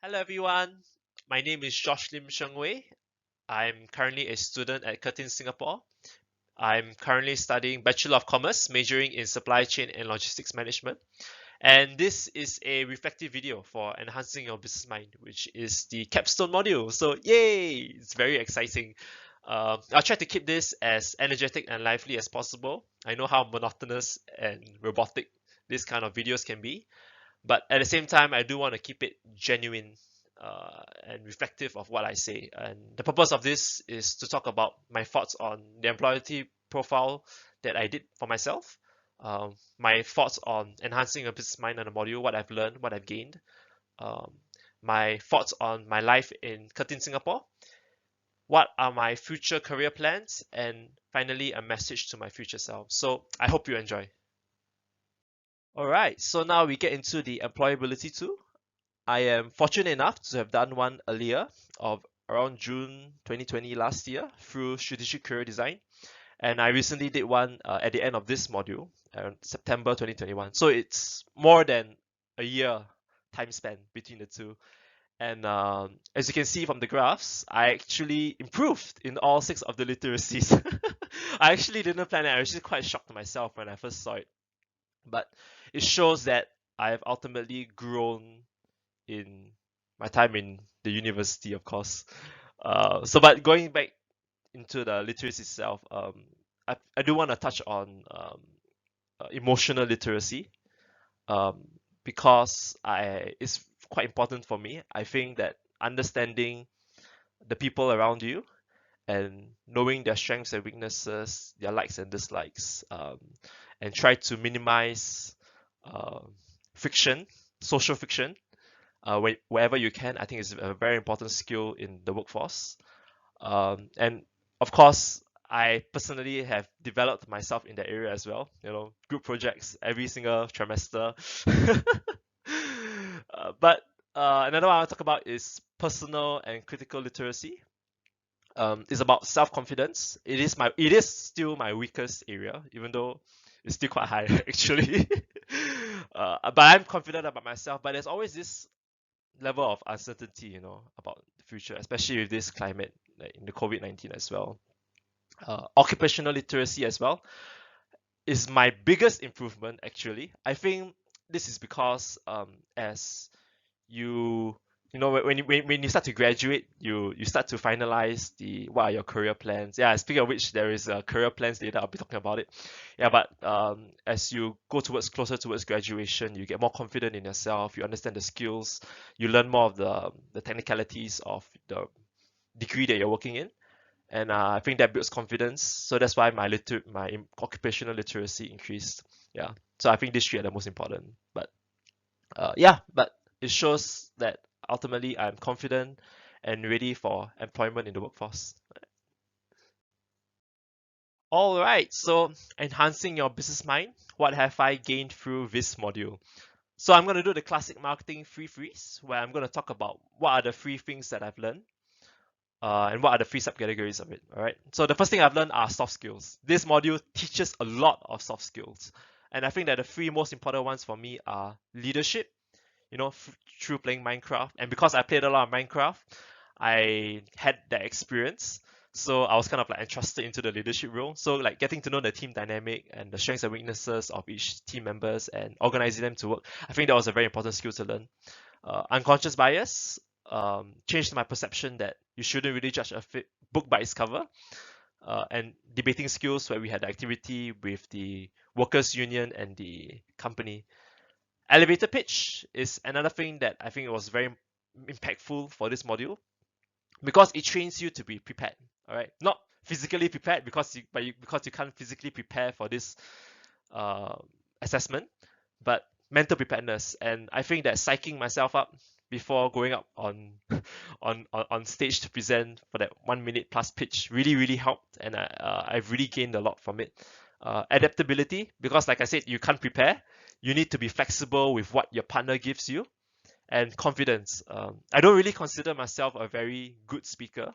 Hello everyone, my name is Josh Lim Sheng Wei. I'm currently a student at Curtin Singapore. I'm currently studying Bachelor of Commerce, majoring in Supply Chain and Logistics Management. And this is a reflective video for enhancing your business mind, which is the capstone module. So yay, it's very exciting. I'll try to keep this as energetic and lively as possible. I know how monotonous and robotic this kind of videos can be, but at the same time, I do want to keep it genuine and reflective of what I say. And the purpose of this is to talk about my thoughts on the employability profile that I did for myself, my thoughts on enhancing a business mind on a module, what I've learned, what I've gained, um, my thoughts on my life in Curtin, Singapore, what are my future career plans, and finally, a message to my future self. So I hope you enjoy. All right, so now we get into the employability tool. I am fortunate enough to have done one earlier of around June 2020 last year through Strategic Career Design. And I recently did one at the end of this module, September 2021. So it's more than a year time span between the two. And as you can see from the graphs, I actually improved in all 6 of the literacies. I actually didn't plan it. I was actually quite shocked myself when I first saw it. But it shows that I've ultimately grown in my time in the university, of course. But going back into the literacy itself, I do want to touch on emotional literacy um, because it's quite important for me. I think that understanding the people around you and knowing their strengths and weaknesses, their likes and dislikes, and try to minimize uh, friction, social friction, wherever you can. I think is a very important skill in the workforce. And of course, I personally have developed myself in that area as well. Group projects every single trimester. But another one I want to talk about is personal and critical literacy. It's about self-confidence. It is still my weakest area, even though it's still quite high actually. But I'm confident about myself. But there's always this level of uncertainty, about the future, especially with this climate, like in the COVID-19 as well. Occupational literacy as well is my biggest improvement actually. I think this is because as you when you start to graduate, you start to finalize the what are your career plans. Yeah, speaking of which, there is a career plans later. I'll be talking about it. Yeah, but as you go closer towards graduation, you get more confident in yourself. You understand the skills. You learn more of the technicalities of the degree that you're working in, and I think that builds confidence. So that's why my occupational literacy increased. Yeah, so I think these three are the most important. But it shows that ultimately I'm confident and ready for employment in the workforce. All right, so enhancing your business mind. What have I gained through this module? So I'm going to do the classic marketing free freeze, where I'm going to talk about what are the three things that I've learned, and what are the three subcategories of it. All right. So the first thing I've learned are soft skills. This module teaches a lot of soft skills, and I think that the three most important ones for me are leadership, through playing Minecraft. And because I played a lot of Minecraft, I had that experience. So I was kind of like entrusted into the leadership role. So like getting to know the team dynamic and the strengths and weaknesses of each team members and organizing them to work. I think that was a very important skill to learn. Unconscious bias changed my perception that you shouldn't really judge a book by its cover. And debating skills, where we had the activity with the workers union and the company. Elevator pitch is another thing that I think was very impactful for this module because it trains you to be prepared. All right, not physically prepared because you can't physically prepare for this uh, assessment, but mental preparedness. And I think that psyching myself up before going up on on stage to present for that 1 minute plus pitch really helped, and I've really gained a lot from it. Adaptability, because like I said, you can't prepare. You need to be flexible with what your partner gives you. And confidence. I don't really consider myself a very good speaker,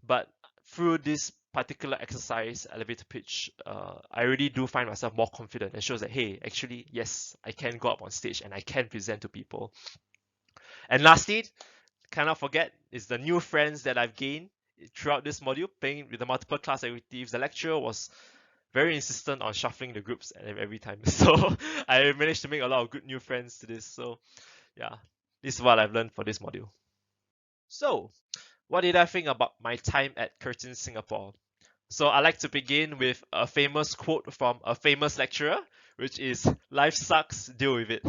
but through this particular exercise, elevator pitch, I really do find myself more confident. It shows that, hey, actually, yes, I can go up on stage and I can present to people. And lastly, cannot forget is the new friends that I've gained throughout this module, playing with the multiple class activities. The lecturer was very insistent on shuffling the groups every time. So I managed to make a lot of good new friends to this. So yeah, this is what I've learned for this module. So what did I think about my time at Curtin Singapore? So I like to begin with a famous quote from a famous lecturer, which is "Life sucks, deal with it."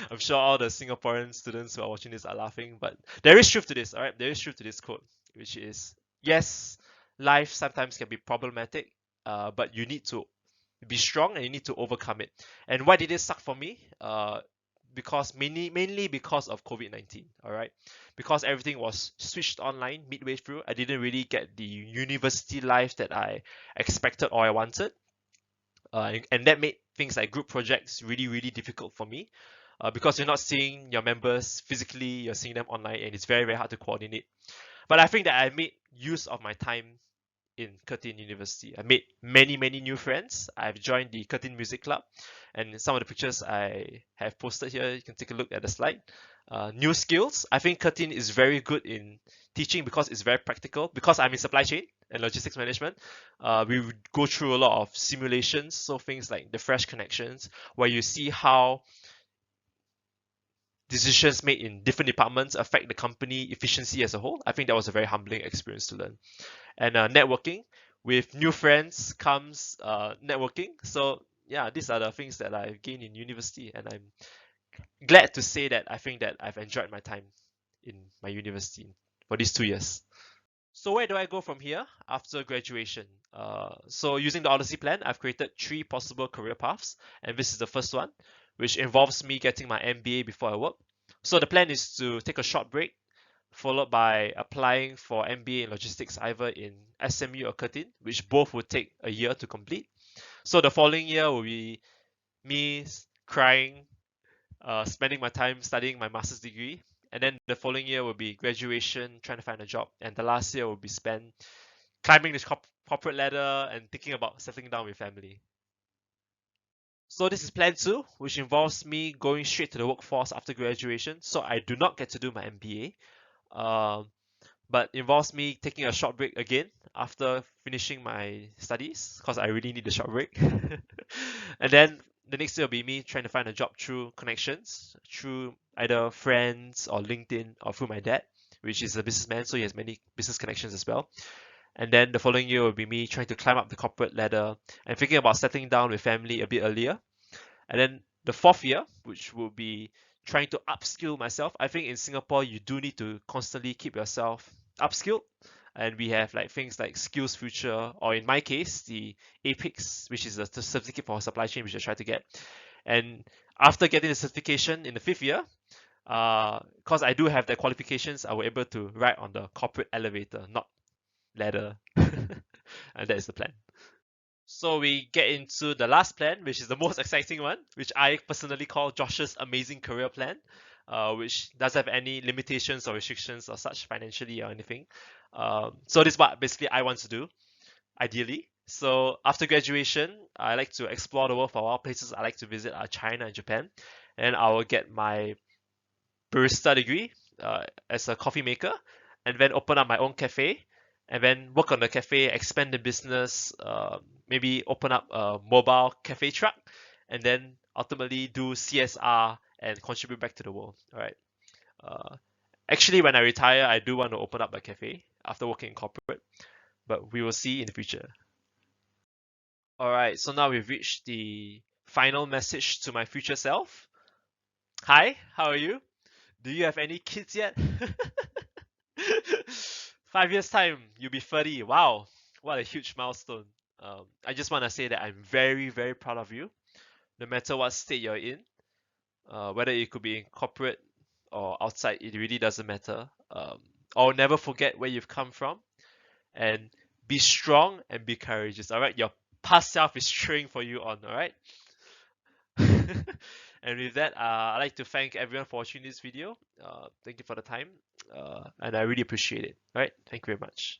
I'm sure all the Singaporean students who are watching this are laughing, but there is truth to this, all right? There is truth to this quote, which is yes, life sometimes can be problematic, but you need to be strong and you need to overcome it. And why did it suck for me? Because mainly because of COVID-19, all right? Because everything was switched online midway through, I didn't really get the university life that I expected or I wanted. And that made things like group projects really difficult for me because you're not seeing your members physically, you're seeing them online, and it's very hard to coordinate. But I think that I made use of my time in Curtin University. I made many new friends. I've joined the Curtin Music Club, and some of the pictures I have posted here, you can take a look at the slide. New skills. I think Curtin is very good in teaching because it's very practical. Because I'm in supply chain and logistics management, we would go through a lot of simulations. So things like the fresh connections, where you see how decisions made in different departments affect the company efficiency as a whole. I think that was a very humbling experience to learn. And networking, with new friends comes networking. So yeah, these are the things that I've gained in university, and I'm glad to say that I think that I've enjoyed my time in my university for these 2 years. So where do I go from here after graduation? So using the Odyssey plan, I've created 3 possible career paths, and this is the first one, which involves me getting my MBA before I work. So the plan is to take a short break, followed by applying for MBA in logistics either in SMU or Curtin, which both would take a year to complete. So the following year will be me crying, spending my time studying my master's degree, and then the following year will be graduation, trying to find a job, and the last year will be spent climbing this corporate ladder and thinking about settling down with family. So this is plan 2, which involves me going straight to the workforce after graduation. So I do not get to do my MBA. But involves me taking a short break again after finishing my studies because I really need a short break. And then the next year will be me trying to find a job through connections, through either friends or LinkedIn or through my dad, which is a businessman, so he has many business connections as well. And then the following year will be me trying to climb up the corporate ladder and thinking about settling down with family a bit earlier. And then the fourth year, which will be trying to upskill myself. I think in Singapore, you do need to constantly keep yourself upskilled. And we have like things like Skills Future, or in my case, the APICS, which is the certificate for supply chain, which I try to get. And after getting the certification in the 5th year, because I do have the qualifications, I will able to ride on the corporate elevator, not ladder. And that is the plan. So we get into the last plan, which is the most exciting one, which I personally call Josh's amazing career plan, which doesn't have any limitations or restrictions or such financially or anything. So this is what basically I want to do, ideally. So after graduation, I like to explore the world for a while. Places I like to visit are China and Japan, and I will get my barista degree as a coffee maker, and then open up my own cafe, and then work on the cafe, expand the business, maybe open up a mobile cafe truck, and then ultimately do CSR and contribute back to the world. All right. Actually, when I retire, I do want to open up a cafe after working in corporate, but we will see in the future. All right. So now we've reached the final message to my future self. Hi, how are you? Do you have any kids yet? 5 years time, you'll be 30. Wow, what a huge milestone. I just want to say that I'm very proud of you. No matter what state you're in, whether it could be in corporate or outside, it really doesn't matter. I'll never forget where you've come from, and be strong and be courageous. All right, your past self is cheering for you on. All right. And with that, I'd like to thank everyone for watching this video. Thank you for the time, and I really appreciate it. All right, thank you very much.